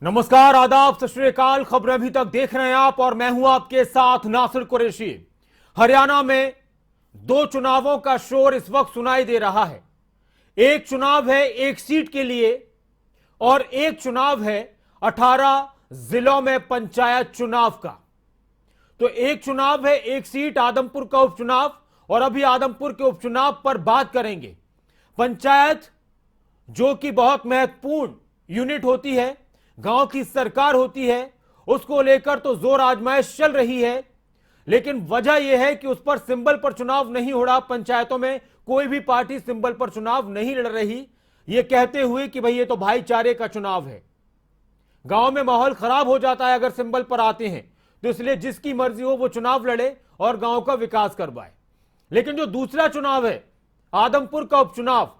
नमस्कार, आदाब, सत श्री अकाल। खबरें अभी तक देख रहे हैं आप और मैं हूं आपके साथ नासिर कुरैशी। हरियाणा में दो चुनावों का शोर इस वक्त सुनाई दे रहा है। एक चुनाव है एक सीट के लिए और एक चुनाव है 18 जिलों में पंचायत चुनाव का। तो एक चुनाव है एक सीट, आदमपुर का उपचुनाव, और अभी आदमपुर के उपचुनाव पर बात करेंगे। पंचायत जो कि बहुत महत्वपूर्ण यूनिट होती है, गांव की सरकार होती है, उसको लेकर तो जोर आजमाइश चल रही है। लेकिन वजह यह है कि उस पर सिंबल पर चुनाव नहीं हो रहा। पंचायतों में कोई भी पार्टी सिंबल पर चुनाव नहीं लड़ रही, यह कहते हुए कि भाई ये तो भाईचारे का चुनाव है। गांव में माहौल खराब हो जाता है अगर सिंबल पर आते हैं, तो इसलिए जिसकी मर्जी हो वो चुनाव लड़े और गांव का विकास करवाए। लेकिन जो दूसरा चुनाव है आदमपुर का उपचुनाव,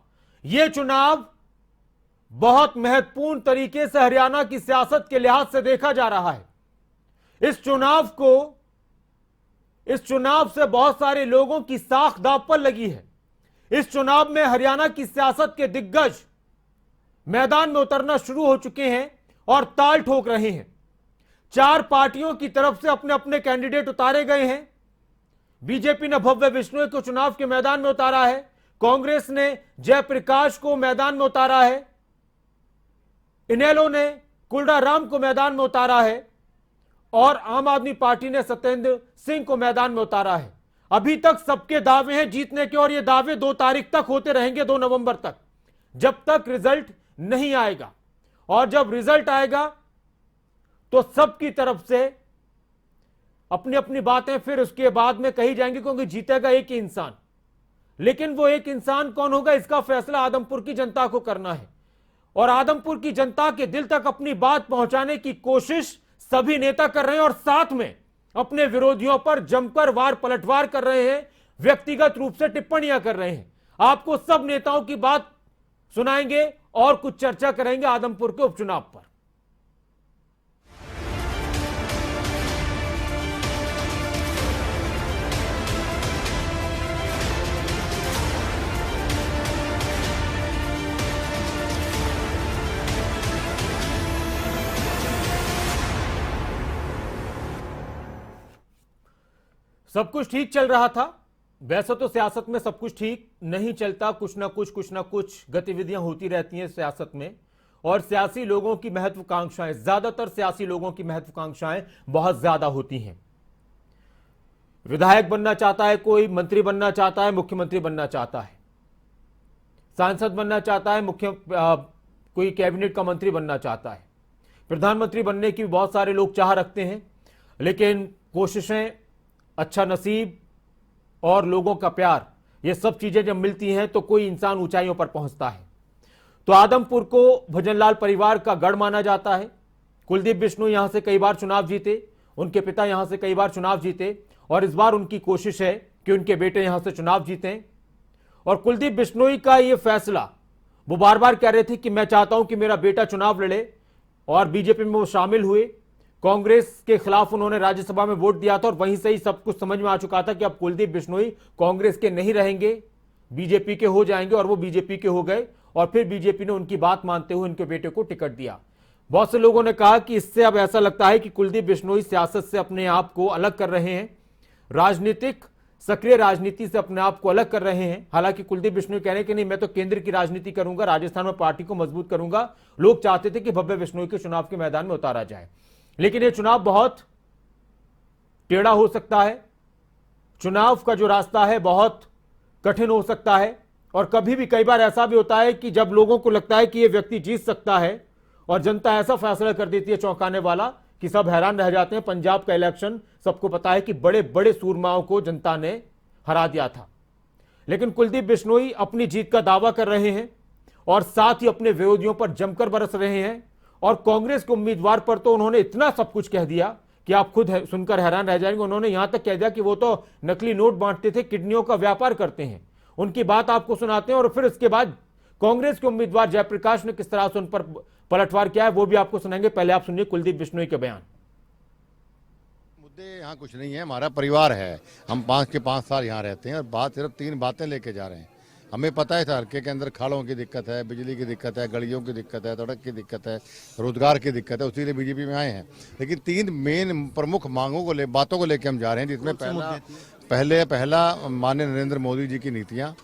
यह चुनाव बहुत महत्वपूर्ण तरीके से हरियाणा की सियासत के लिहाज से देखा जा रहा है। इस चुनाव से बहुत सारे लोगों की साख दांव पर लगी है। इस चुनाव में हरियाणा की सियासत के दिग्गज मैदान में उतरना शुरू हो चुके हैं और ताल ठोक रहे हैं। चार पार्टियों की तरफ से अपने अपने कैंडिडेट उतारे गए हैं। बीजेपी ने भव्य बिश्नोई को चुनाव के मैदान में उतारा है, कांग्रेस ने जयप्रकाश को मैदान में उतारा है, इनेलो ने कुलराराम को मैदान में उतारा है और आम आदमी पार्टी ने सत्येंद्र सिंह को मैदान में उतारा है। अभी तक सबके दावे हैं जीतने के और ये दावे 2 तारीख तक होते रहेंगे, 2 नवंबर तक, जब तक रिजल्ट नहीं आएगा। और जब रिजल्ट आएगा तो सबकी तरफ से अपनी अपनी बातें फिर उसके बाद में कही जाएंगी, क्योंकि जीतेगा एक ही इंसान। लेकिन वो एक इंसान कौन होगा, इसका फैसला आदमपुर की जनता को करना है। और आदमपुर की जनता के दिल तक अपनी बात पहुंचाने की कोशिश सभी नेता कर रहे हैं और साथ में अपने विरोधियों पर जमकर वार पलटवार कर रहे हैं, व्यक्तिगत रूप से टिप्पणियां कर रहे हैं। आपको सब नेताओं की बात सुनाएंगे और कुछ चर्चा करेंगे आदमपुर के उपचुनाव पर। सब कुछ ठीक चल रहा था। वैसे तो सियासत में सब कुछ ठीक नहीं चलता, कुछ ना कुछ गतिविधियां होती रहती हैं सियासत में। और सियासी लोगों की महत्वाकांक्षाएं, ज्यादातर सियासी लोगों की महत्वाकांक्षाएं बहुत ज्यादा होती हैं। विधायक बनना चाहता है कोई, मंत्री बनना चाहता है, मुख्यमंत्री बनना चाहता है, सांसद बनना चाहता है, कोई कैबिनेट का मंत्री बनना चाहता है, प्रधानमंत्री बनने की बहुत सारे लोग चाह रखते हैं। लेकिन कोशिशें, अच्छा नसीब और लोगों का प्यार, ये सब चीजें जब मिलती हैं तो कोई इंसान ऊंचाइयों पर पहुंचता है। तो आदमपुर को भजनलाल परिवार का गढ़ माना जाता है। कुलदीप बिश्नोई यहां से कई बार चुनाव जीते, उनके पिता यहां से कई बार चुनाव जीते और इस बार उनकी कोशिश है कि उनके बेटे यहां से चुनाव जीतें। और कुलदीप बिश्नोई का यह फैसला, वो बार बार कह रहे थे कि मैं चाहता हूं कि मेरा बेटा चुनाव लड़े, और बीजेपी में वो शामिल हुए। कांग्रेस के खिलाफ उन्होंने राज्यसभा में वोट दिया था और वहीं से ही सब कुछ समझ में आ चुका था कि अब कुलदीप बिश्नोई कांग्रेस के नहीं रहेंगे, बीजेपी के हो जाएंगे, और वो बीजेपी के हो गए। और फिर बीजेपी ने उनकी बात मानते हुए उनके बेटे को टिकट दिया। बहुत से लोगों ने कहा कि इससे अब ऐसा लगता है कि कुलदीप बिश्नोई सियासत से अपने आप को अलग कर रहे हैं, सक्रिय राजनीति से अपने आप को अलग कर रहे हैं। हालांकि कुलदीप बिश्नोई कह रहे हैं कि नहीं, मैं तो केंद्र की राजनीति करूंगा, राजस्थान में पार्टी को मजबूत करूंगा। लोग चाहते थे कि भव्य बिश्नोई के चुनाव के मैदान में उतारा जाए, लेकिन यह चुनाव बहुत टेढ़ा हो सकता है। चुनाव का जो रास्ता है बहुत कठिन हो सकता है। और कभी भी, कई बार ऐसा भी होता है कि जब लोगों को लगता है कि यह व्यक्ति जीत सकता है और जनता ऐसा फैसला कर देती है चौंकाने वाला कि सब हैरान रह जाते हैं। पंजाब का इलेक्शन सबको पता है कि बड़े बड़े सूरमाओं को जनता ने हरा दिया था। लेकिन कुलदीप बिश्नोई अपनी जीत का दावा कर रहे हैं और साथ ही अपने विरोधियों पर जमकर बरस रहे हैं। और कांग्रेस के उम्मीदवार पर तो उन्होंने इतना सब कुछ कह दिया कि आप खुद सुनकर हैरान रह जाएंगे। उन्होंने यहां तक कह दिया कि वो तो नकली नोट बांटते थे, किडनियों का व्यापार करते हैं। उनकी बात आपको सुनाते हैं और फिर इसके बाद कांग्रेस के उम्मीदवार जयप्रकाश ने किस तरह से उन पर पलटवार किया है वो भी आपको सुनाएंगे। पहले आप सुनिए कुलदीप बिश्नोई के बयान। मुद्दे यहाँ कुछ नहीं है, हमारा परिवार है, हम 5 के 5 साल यहाँ रहते हैं और बात सिर्फ 3 बातें लेके जा रहे हैं। हमें पता है हल्के के अंदर खाड़ों की दिक्कत है, बिजली की दिक्कत है, गलियों की दिक्कत है, सड़क की दिक्कत है, रोजगार की दिक्कत है, उसी लिए बीजेपी में आए हैं। लेकिन 3 मेन प्रमुख मांगों को बातों को लेकर हम जा रहे हैं, जिसमें पहला माननीय नरेंद्र मोदी जी की नीतियाँ,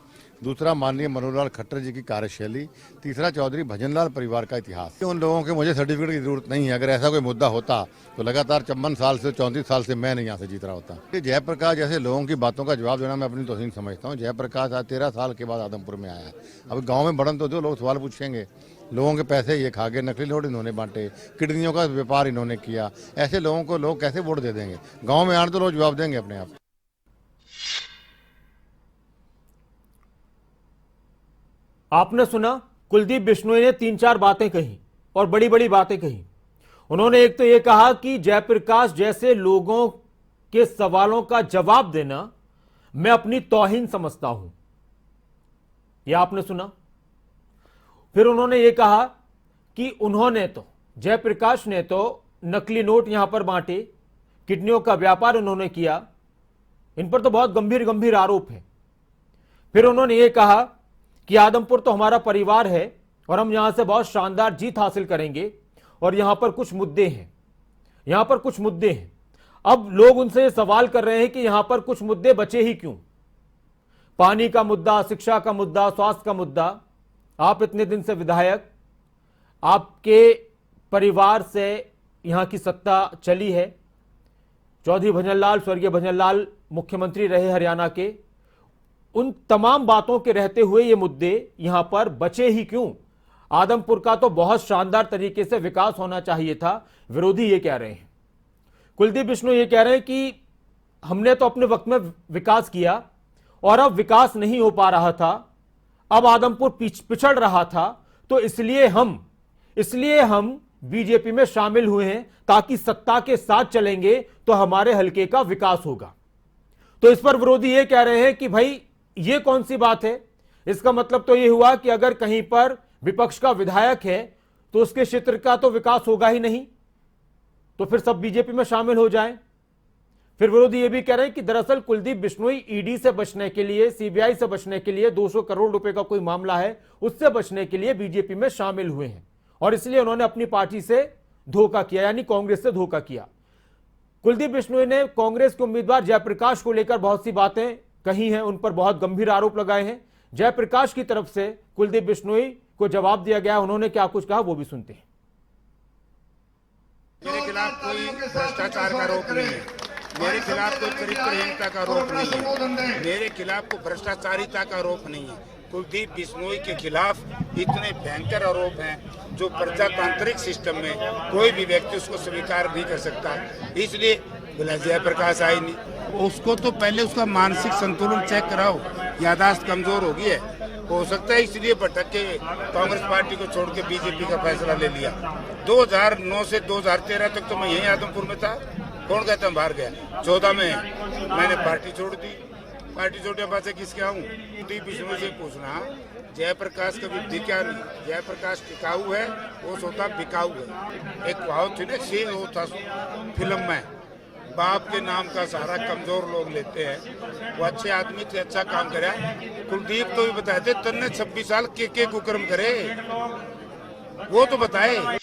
दूसरा माननीय मनोहर लाल खट्टर जी की कार्यशैली, तीसरा चौधरी भजनलाल परिवार का इतिहास। उन लोगों के मुझे सर्टिफिकेट की जरूरत नहीं है। अगर ऐसा कोई मुद्दा होता तो लगातार 54 साल से 34 साल से मैं नहीं यहाँ से जीत रहा होता। जयप्रकाश जैसे लोगों की बातों का जवाब देना मैं अपनी तौहीन समझता हूँ। जयप्रकाश आज 13 साल के बाद आदमपुर में आया है। अब गाँव में बढ़न तो दो, लोग सवाल पूछेंगे। लोगों के पैसे ये खा गए, नकली नोट इन्होंने बांटे, किडनियों का व्यापार इन्होंने किया। ऐसे लोगों को लोग कैसे वोट दे देंगे? गाँव में आने तो लोग जवाब देंगे अपने आप। आपने सुना, कुलदीप बिश्नोई ने 3-4 बातें कही और बड़ी बड़ी बातें कही। उन्होंने एक तो यह कहा कि जयप्रकाश जैसे लोगों के सवालों का जवाब देना मैं अपनी तौहीन समझता हूं, यह आपने सुना। फिर उन्होंने यह कहा कि उन्होंने तो, जयप्रकाश ने तो नकली नोट यहां पर बांटे, किडनियों का व्यापार उन्होंने किया। इन पर तो बहुत गंभीर गंभीर आरोप है। फिर उन्होंने यह कहा कि आदमपुर तो हमारा परिवार है और हम यहां से बहुत शानदार जीत हासिल करेंगे और यहां पर कुछ मुद्दे हैं, यहां पर कुछ मुद्दे हैं। अब लोग उनसे सवाल कर रहे हैं कि यहां पर कुछ मुद्दे बचे ही क्यों? पानी का मुद्दा, शिक्षा का मुद्दा, स्वास्थ्य का मुद्दा। आप इतने दिन से विधायक, आपके परिवार से यहां की सत्ता चली है। चौधरी भजनलाल, स्वर्गीय भजनलाल मुख्यमंत्री रहे हरियाणा के। उन तमाम बातों के रहते हुए ये मुद्दे यहां पर बचे ही क्यों? आदमपुर का तो बहुत शानदार तरीके से विकास होना चाहिए था, विरोधी ये कह रहे हैं। कुलदीप बिश्नोई ये कह रहे हैं कि हमने तो अपने वक्त में विकास किया और अब विकास नहीं हो पा रहा था, अब आदमपुर पिछड़ रहा था, तो इसलिए हम बीजेपी में शामिल हुए हैं, ताकि सत्ता के साथ चलेंगे तो हमारे हलके का विकास होगा। तो इस पर विरोधी ये कह रहे हैं कि भाई ये कौन सी बात है? इसका मतलब तो ये हुआ कि अगर कहीं पर विपक्ष का विधायक है तो उसके क्षेत्र का तो विकास होगा ही नहीं, तो फिर सब बीजेपी में शामिल हो जाएं। फिर विरोधी ये भी कह रहे हैं कि दरअसल कुलदीप बिश्नोई ईडी से बचने के लिए, सीबीआई से बचने के लिए, 200 करोड़ रुपए का कोई मामला है उससे बचने के लिए बीजेपी में शामिल हुए हैं और इसलिए उन्होंने अपनी पार्टी से धोखा किया, यानी कांग्रेस से धोखा किया। कुलदीप बिश्नोई ने कांग्रेस के उम्मीदवार जयप्रकाश को लेकर बहुत सी बातें कही हैं, उन पर बहुत गंभीर आरोप लगाए हैं। जयप्रकाश की तरफ से कुलदीप बिश्नोई को जवाब दिया गया, उन्होंने क्या कुछ कहा वो भी सुनते हैं। मेरे खिलाफ कोई भ्रष्टाचार का आरोप नहीं है, मेरे खिलाफ कोई चरित्रहीनता का आरोप नहीं है, मेरे खिलाफ कोई भ्रष्टाचारिता का आरोप नहीं है। कुलदीप बिश्नोई के खिलाफ इतने भयंकर आरोप हैं जो प्रजातांत्रिक सिस्टम में कोई भी व्यक्ति उसको स्वीकार नहीं कर सकता। इसलिए बोला जयप्रकाश आई नहीं, उसको तो पहले उसका मानसिक संतुलन चेक कराओ, यादाश्त कमजोर हो गई है, हो सकता है इसलिए भटक के कांग्रेस पार्टी को छोड़ के बीजेपी का फैसला ले लिया। 2009 से 2013 तक तो मैं यहीं आदमपुर में था, कौन कहता बाहर गया। 14 में मैंने पार्टी छोड़ दी, पार्टी छोड़ने पास किसके आऊँ? कुलदीप बिश्नोई से पूछना, जयप्रकाश कभी बिका नहीं, जयप्रकाश टिकाऊ है, वो सोता बिकाऊ है। एक कहावत थी ना, सीन वो था फिल्म में, बाप के नाम का सहारा कमजोर लोग लेते हैं। वो अच्छे आदमी थे, अच्छा काम करे। कुलदीप तो भी बताए थे तन्ने 26 साल के कुकर्म करे, वो तो बताए।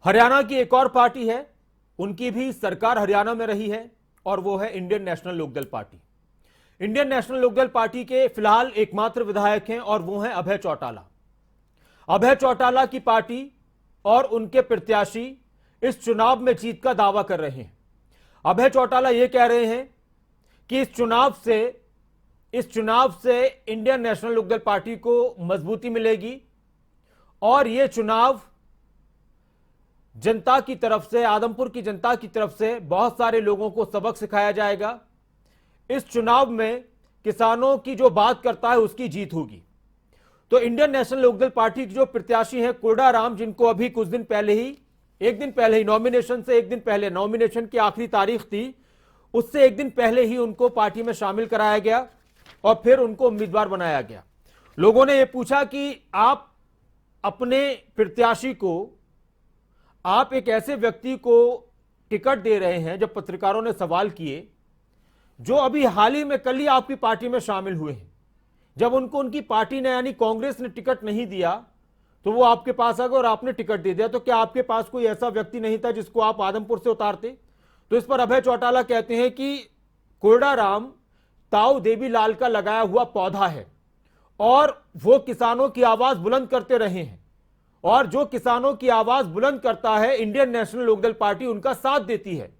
हरियाणा की एक और पार्टी है, उनकी भी सरकार हरियाणा में रही है और वो है Indian national Lokdal party. Indian national Lokdal party के फिलहाल एकमात्र विधायक हैं और वो हैं अभय चौटाला। अभय चौटाला की पार्टी और उनके प्रत्याशी इस चुनाव में जीत का दावा कर रहे हैं। अभय चौटाला यह कह रहे हैं कि इस चुनाव से इंडियन नेशनल लोकदल पार्टी को मजबूती मिलेगी और यह चुनाव जनता की तरफ से, आदमपुर की जनता की तरफ से बहुत सारे लोगों को सबक सिखाया जाएगा। इस चुनाव में किसानों की जो बात करता है उसकी जीत होगी। तो इंडियन नेशनल लोकदल पार्टी के जो प्रत्याशी हैं कोरडा राम, जिनको अभी कुछ दिन पहले ही, एक दिन पहले ही, नॉमिनेशन से एक दिन पहले, नॉमिनेशन की आखिरी तारीख थी, उससे एक दिन पहले ही उनको पार्टी में शामिल कराया गया और फिर उनको उम्मीदवार बनाया गया। लोगों ने यह पूछा कि आप अपने प्रत्याशी को, आप एक ऐसे व्यक्ति को टिकट दे रहे हैं, जब पत्रकारों ने सवाल किए, जो अभी हाल ही में कल ही आपकी पार्टी में शामिल हुए हैं, जब उनको उनकी पार्टी ने यानी कांग्रेस ने टिकट नहीं दिया तो वो आपके पास आ गए और आपने टिकट दे दिया, तो क्या आपके पास कोई ऐसा व्यक्ति नहीं था जिसको आप आदमपुर से उतारते? तो इस पर अभय चौटाला कहते हैं कि कोरडाराम ताऊ देवीलाल का लगाया हुआ पौधा है और वो किसानों की आवाज बुलंद करते रहे हैं, और जो किसानों की आवाज बुलंद करता है इंडियन नेशनल लोकदल पार्टी उनका साथ देती है।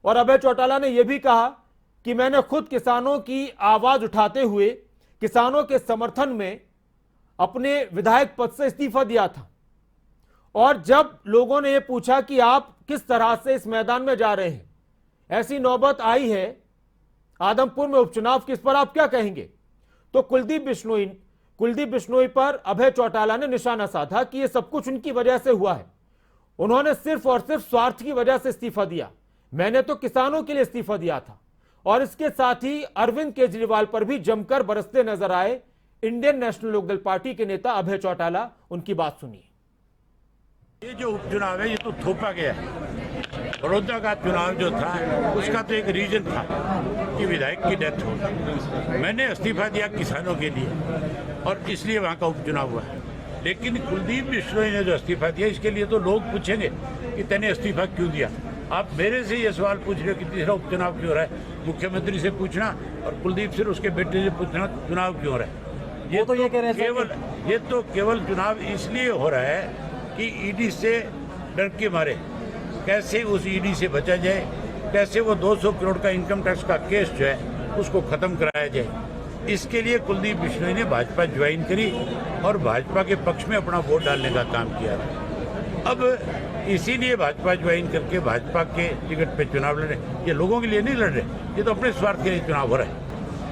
और अभय चौटाला ने यह भी कहा कि मैंने खुद किसानों की आवाज उठाते हुए किसानों के समर्थन में अपने विधायक पद से इस्तीफा दिया था, और जब लोगों ने यह पूछा कि आप किस तरह से इस मैदान में जा रहे हैं, ऐसी नौबत आई है आदमपुर में उपचुनाव की, इस पर आप क्या कहेंगे? तो कुलदीप बिश्नोई पर अभय चौटाला ने निशाना साधा कि यह सब कुछ उनकी वजह से हुआ है, उन्होंने सिर्फ और सिर्फ स्वार्थ की वजह से इस्तीफा दिया, मैंने तो किसानों के लिए इस्तीफा दिया था। और इसके साथ ही अरविंद केजरीवाल पर भी जमकर बरसते नजर आए इंडियन नेशनल लोकदल पार्टी के नेता अभय चौटाला। उनकी बात सुनिए। ये जो उपचुनाव है ये तो थोपा गया है। बड़ौदा का चुनाव जो था उसका तो एक रीजन था कि विधायक की डेथ हो, मैंने इस्तीफा दिया किसानों के लिए और इसलिए वहाँ का उपचुनाव हुआ है। लेकिन कुलदीप बिश्नोई ने जो इस्तीफा दिया इसके लिए तो लोग पूछेंगे कि तूने इस्तीफा क्यों दिया। आप मेरे से ये सवाल पूछ रहे हो कि तीसरा उपचुनाव क्यों हो रहा है, मुख्यमंत्री से पूछना और कुलदीप से उसके बेटे से पूछना चुनाव क्यों हो रहा है। ये तो केवल चुनाव इसलिए हो रहा है कि ईडी से डर के मारे कैसे उस ईडी से बचा जाए, कैसे वो 200 करोड़ का इनकम टैक्स का केस जो है उसको खत्म कराया जाए। इसके लिए कुलदीप बिश्नोई ने भाजपा ज्वाइन करी और भाजपा के पक्ष में अपना वोट डालने का काम किया। अब इसीलिए भाजपा ज्वाइन करके भाजपा के टिकट पे चुनाव लड़ रहे। ये लोगों के लिए नहीं लड़ रहे, ये तो अपने स्वार्थ के लिए चुनाव हो रहा है।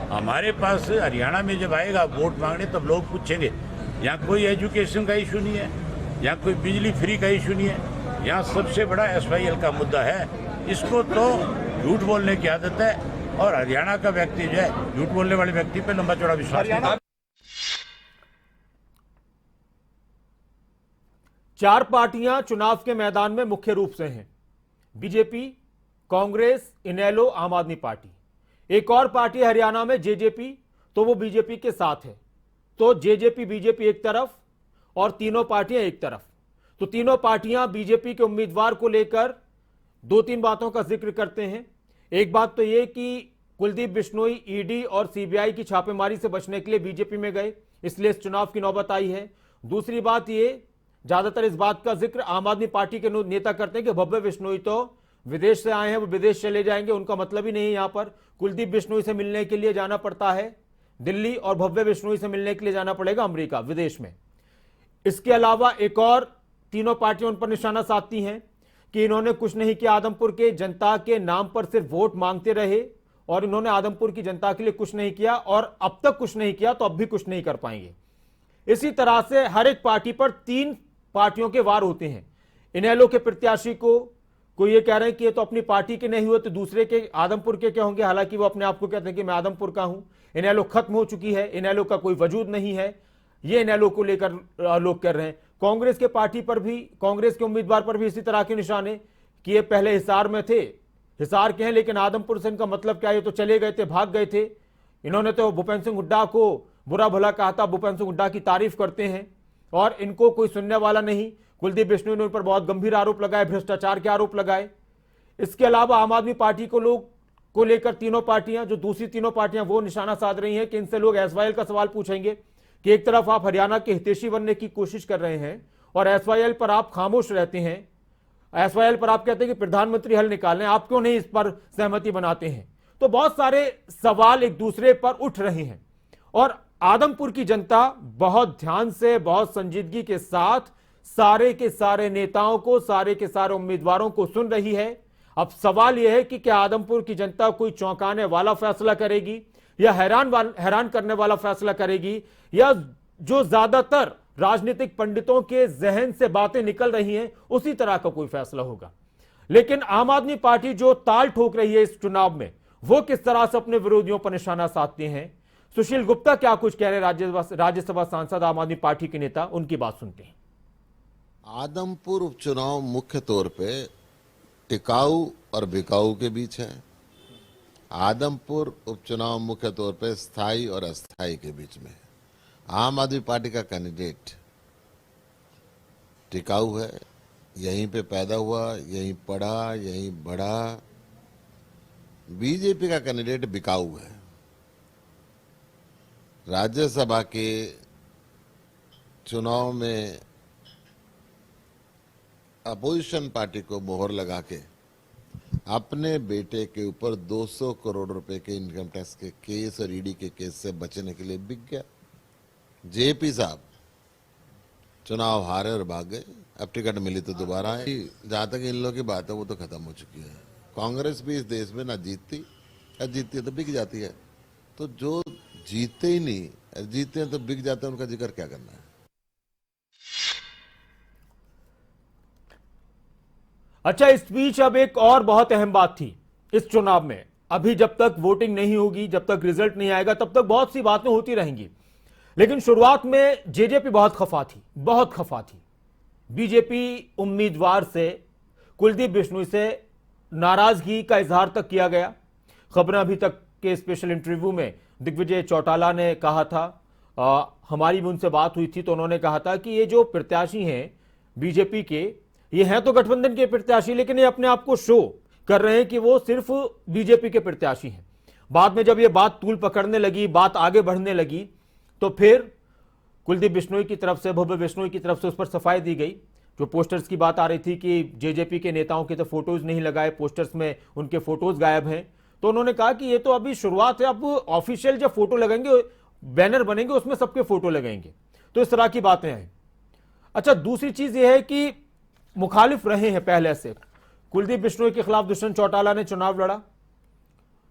हमारे पास हरियाणा में जब आएगा वोट मांगने तब लोग पूछेंगे, यहाँ कोई एजुकेशन का इशू नहीं है, यहाँ कोई बिजली फ्री का इशू नहीं है, यहाँ सबसे बड़ा SYL का मुद्दा है। इसको तो झूठ बोलने की आदत है और हरियाणा का व्यक्ति जो है झूठ बोलने वाले व्यक्ति पे लंबा चौड़ा विश्वास नहीं। 4 पार्टियां चुनाव के मैदान में मुख्य रूप से हैं, बीजेपी, कांग्रेस, इनेलो, आम आदमी पार्टी। एक और पार्टी हरियाणा में जेजेपी, तो वो बीजेपी के साथ है। तो जेजेपी बीजेपी एक तरफ और तीनों पार्टियां एक तरफ। तो तीनों पार्टियां बीजेपी के उम्मीदवार को लेकर 2-3 बातों का जिक्र करते हैं। एक बात तो यह कि कुलदीप बिश्नोई ईडी और सीबीआई की छापेमारी से बचने के लिए बीजेपी में गए, इसलिए इस चुनाव की नौबत आई है। दूसरी बात यह, ज्यादातर इस बात का जिक्र आम आदमी पार्टी के नेता करते हैं कि भव्य बिश्नोई तो विदेश से आए हैं, वो विदेश चले जाएंगे, उनका मतलब ही नहीं है। यहां पर कुलदीप बिश्नोई से मिलने के लिए जाना पड़ता है दिल्ली और भव्य बिश्नोई से मिलने के लिए जाना पड़ेगा अमेरिका, विदेश में। इसके अलावा एक और तीनों पार्टियां उन पर निशाना साधती हैं कि इन्होंने कुछ नहीं किया, आदमपुर के जनता के नाम पर सिर्फ वोट मांगते रहे और इन्होंने आदमपुर की जनता के लिए कुछ नहीं किया और अब तक कुछ नहीं किया तो अब भी कुछ नहीं कर पाएंगे। इसी तरह से हर एक पार्टी पर 3 पार्टियों के वार होते हैं। इनेलो के प्रत्याशी को कोई ये कह रहे हैं कि ये तो अपनी पार्टी के नहीं हुए तो दूसरे के आदमपुर के क्या होंगे, हालांकि वो अपने आप को कहते हैं कि मैं आदमपुर का हूं। इनेलो खत्म हो चुकी है, इनेलो का कोई वजूद नहीं है, ये इनेलो को लेकर लोग कर रहे हैं। कांग्रेस के पार्टी पर भी, कांग्रेस के उम्मीदवार पर भी इसी तरह के निशाने कि ये पहले हिसार में थे, हिसार के हैं लेकिन आदमपुर से इनका मतलब क्या, ये तो चले गए थे, भाग गए थे। इन्होंने तो भूपेंद्र सिंह हुड्डा को बुरा भला कहा था, भूपेंद्र सिंह हुड्डा की तारीफ करते हैं और इनको कोई सुनने वाला नहीं। कुलदीप बिश्नोई ने उन पर बहुत गंभीर आरोप लगाए, भ्रष्टाचार के आरोप लगाए। इसके अलावा आम आदमी पार्टी को लेकर तीनों पार्टियां, जो दूसरी तीनों पार्टियां, वो निशाना साध रही हैं कि इनसे लोग SYL का सवाल पूछेंगे कि एक तरफ आप हरियाणा के हितैषी बनने की कोशिश कर रहे हैं और SYL पर आप खामोश रहते हैं। SYL पर आप कहते हैं कि प्रधानमंत्री हल निकालें, आप क्यों नहीं इस पर सहमति बनाते हैं। तो बहुत सारे सवाल एक दूसरे पर उठ रहे हैं और आदमपुर की जनता बहुत ध्यान से, बहुत संजीदगी के साथ सारे के सारे नेताओं को, सारे के सारे उम्मीदवारों को सुन रही है। अब सवाल यह है कि क्या आदमपुर की जनता कोई चौंकाने वाला फैसला करेगी या हैरान करने वाला फैसला करेगी, या जो ज्यादातर राजनीतिक पंडितों के जहन से बातें निकल रही हैं उसी तरह का कोई फैसला होगा। लेकिन आम आदमी पार्टी जो ताल ठोक रही है इस चुनाव में, वो किस तरह से अपने विरोधियों पर निशाना साधते हैं। सुशील गुप्ता क्या कुछ कह रहे हैं, राज्यसभा सांसद आम आदमी पार्टी के नेता, उनकी बात सुनते हैं। आदमपुर उपचुनाव मुख्य तौर पे टिकाऊ और बिकाऊ के बीच है। आदमपुर उपचुनाव मुख्य तौर पे स्थायी और अस्थायी के बीच में है। आम आदमी पार्टी का कैंडिडेट टिकाऊ है, यहीं पे पैदा हुआ, यहीं पढ़ा, यहीं बढ़ा। बीजेपी का कैंडिडेट बिकाऊ है। राज्यसभा के चुनाव में अपोजिशन पार्टी को मोहर लगा के अपने बेटे के ऊपर 200 करोड़ रुपए के इनकम टैक्स के केस और ईडी के केस से बचने के लिए बिक गया। जेपी साहब चुनाव हारे और भाग गए। अब टिकट मिली तो दोबारा आए। जहां तक इन लोगों की बात है वो तो खत्म हो चुकी है। कांग्रेस भी इस देश में ना जीतती, या जीतती है तो बिक जाती है। तो जो जीतते ही नहीं, जीतते हैं तो बिक जाते हैं, उनका जिक्र क्या करना है। अच्छा, इस बीच अब एक और बहुत अहम बात थी इस चुनाव में। अभी जब तक वोटिंग नहीं होगी, जब तक रिजल्ट नहीं आएगा, तब तक बहुत सी बातें होती रहेंगी। लेकिन शुरुआत में जेजेपी बहुत खफा थी। बीजेपी उम्मीदवार से, कुलदीप बिश्नोई से नाराजगी का इजहार तक किया गया। खबरें अभी तक के स्पेशल इंटरव्यू में दिग्विजय चौटाला ने कहा था, हमारी भी उनसे बात हुई थी तो उन्होंने कहा था कि ये जो प्रत्याशी हैं बीजेपी के, ये हैं तो गठबंधन के प्रत्याशी, लेकिन ये अपने आप को शो कर रहे हैं कि वो सिर्फ बीजेपी के प्रत्याशी हैं। बाद में जब ये बात तूल पकड़ने लगी, बात आगे बढ़ने लगी, तो फिर कुलदीप बिश्नोई की तरफ से, भव्य बिश्नोई की तरफ से उस पर सफाई दी गई। जो पोस्टर्स की बात आ रही थी कि जेजेपी के नेताओं के तो फोटोज नहीं लगाए, पोस्टर्स में उनके फोटोज गायब हैं, तो उन्होंने कहा कि ये तो अभी शुरुआत है, अब ऑफिशियल जब फोटो लगेंगे, बैनर बनेंगे, उसमें सबके फोटो लगेंगे। तो इस तरह की बातें हैं। अच्छा, दूसरी चीज यह है कि मुखालिफ रहे हैं पहले से। कुलदीप बिश्नोई के खिलाफ दुष्यंत चौटाला ने चुनाव लड़ा,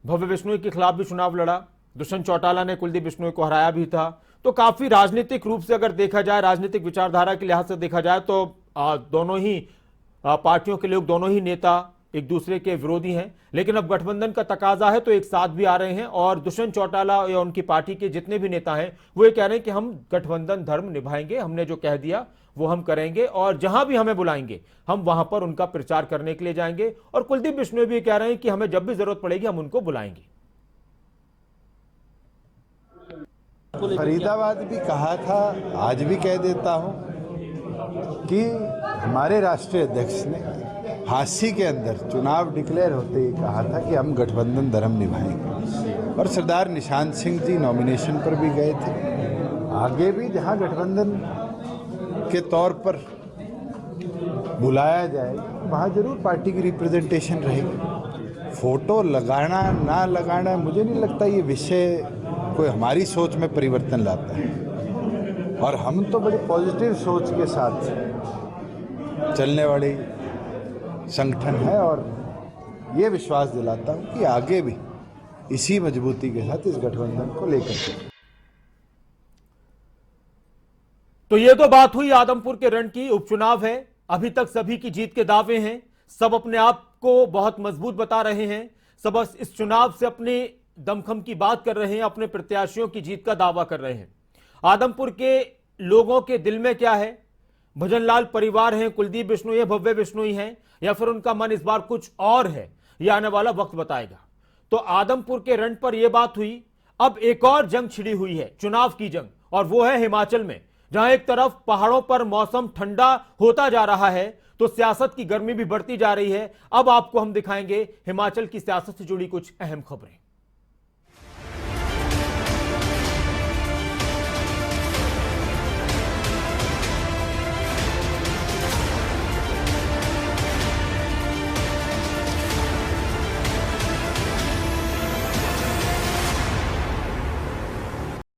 भव्य बिश्नोई के खिलाफ भी चुनाव लड़ा। दुष्यंत चौटाला ने कुलदीप बिश्नोई को हराया भी था। तो काफी राजनीतिक रूप से अगर देखा जाए, राजनीतिक विचारधारा के लिहाज से देखा जाए, तो दोनों ही पार्टियों के लोग, दोनों ही नेता एक दूसरे के विरोधी हैं। लेकिन अब गठबंधन का तकाजा है तो एक साथ भी आ रहे हैं। और दुष्यंत चौटाला या उनकी पार्टी के जितने भी नेता हैं वो ये कह रहे हैं कि हम गठबंधन धर्म निभाएंगे, हमने जो कह दिया वो हम करेंगे, और जहां भी हमें बुलाएंगे हम वहां पर उनका प्रचार करने के लिए जाएंगे। और कुलदीप बिश्नोई भी कह रहे हैं कि हमें जब भी जरूरत पड़ेगी हम उनको बुलाएंगे। फरीदाबाद भी कहा था, आज भी कह देता हूं कि हमारे राष्ट्रीय अध्यक्ष ने हांसी के अंदर चुनाव डिक्लेयर होते ही कहा था कि हम गठबंधन धर्म निभाएंगे। और सरदार निशांत सिंह जी नॉमिनेशन पर भी गए थे। आगे भी जहां गठबंधन के तौर पर बुलाया जाए वहां जरूर पार्टी की रिप्रेजेंटेशन रहेगी। फोटो लगाना ना लगाना, मुझे नहीं लगता ये विषय कोई हमारी सोच में परिवर्तन लाता है। और हम तो बड़ी पॉजिटिव सोच के साथ चलने वाली संगठन है, और ये विश्वास दिलाता हूं कि आगे भी इसी मजबूती के साथ इस गठबंधन को लेकर चलें। तो ये तो बात हुई आदमपुर के रण की। उपचुनाव है, अभी तक सभी की जीत के दावे हैं, सब अपने आप को बहुत मजबूत बता रहे हैं, सब इस चुनाव से अपनी दमखम की बात कर रहे हैं, अपने प्रत्याशियों की जीत का दावा कर रहे हैं। आदमपुर के लोगों के दिल में क्या है? भजनलाल परिवार है, कुलदीप बिश्नोई है, भव्य बिश्नोई है, या फिर उनका मन इस बार कुछ और है? यह आने वाला वक्त बताएगा। तो आदमपुर के रण पर यह बात हुई। अब एक और जंग छिड़ी हुई है, चुनाव की जंग, और वो है हिमाचल में, जहां एक तरफ पहाड़ों पर मौसम ठंडा होता जा रहा है तो सियासत की गर्मी भी बढ़ती जा रही है। अब आपको हम दिखाएंगे हिमाचल की सियासत से जुड़ी कुछ अहम खबरें।